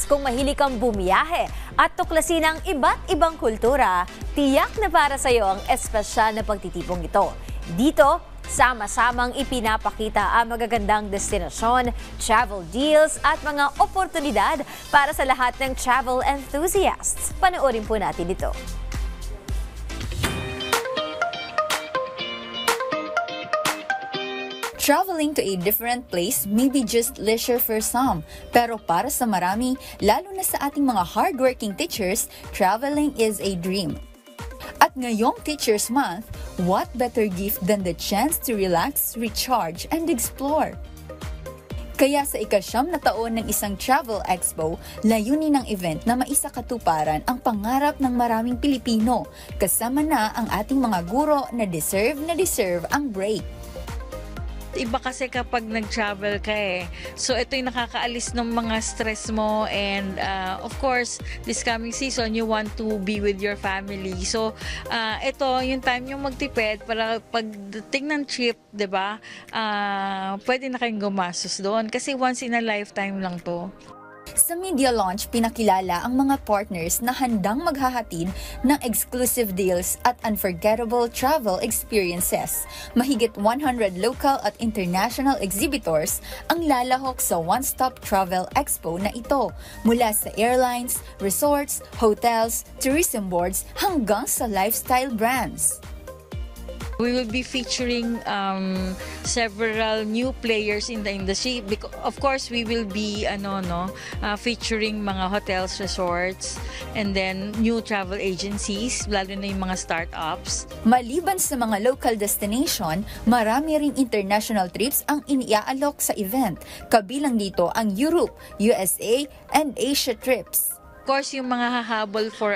Kung mahilig kang bumiyahe at tuklasin ang iba't ibang kultura, tiyak na para sa iyo ang espesyal na pagtitipong ito. Dito, sama-samang ipinapakita ang magagandang destinasyon, travel deals at mga oportunidad para sa lahat ng travel enthusiasts. Panoorin po natin ito. Traveling to a different place may be just leisure for some, pero para sa marami, lalo na sa ating mga hardworking teachers, traveling is a dream. At ngayong Teachers Month, what better gift than the chance to relax, recharge, and explore? Kaya sa ika-9 na taon ng isang travel expo, layunin ng event na maisakatuparan ang pangarap ng maraming Pilipino, kasama na ang ating mga guro na deserve ang break. Iba kasi kapag nag-travel ka eh. So ito yung nakakaalis ng mga stress mo and of course, this coming season, you want to be with your family. So ito yung time yung magtipid para pagdating ng trip, 'di ba? Pwede na kayong gumastos doon kasi once in a lifetime lang to. Sa media launch, pinakilala ang mga partners na handang maghahatid ng exclusive deals at unforgettable travel experiences. Mahigit 100 local at international exhibitors ang lalahok sa one-stop travel expo na ito, mula sa airlines, resorts, hotels, tourism boards hanggang sa lifestyle brands. We will be featuring several new players in the industry. Because, of course, we will be featuring mga hotels, resorts, and then new travel agencies, lalo na yung mga startups. Maliban sa mga local destination, marami ring international trips ang iniaalok sa event. Kabilang dito ang Europe, USA, and Asia trips. Of course, yung mga hahabol for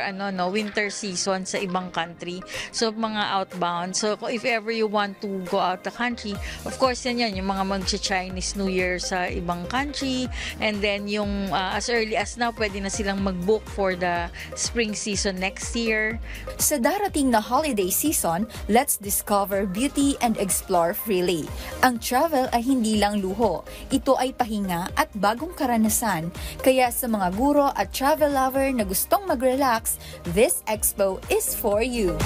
winter season sa ibang country. So, mga outbound. So, if ever you want to go out the country, of course, yan yung mga mag-Chinese New Year sa ibang country. And then, yung as early as now, pwede na silang mag-book for the spring season next year. Sa darating na holiday season, let's discover beauty and explore freely. Ang travel ay hindi lang luho. Ito ay pahinga at bagong karanasan. Kaya sa mga guro at travel lover na gustong mag-relax, this expo is for you.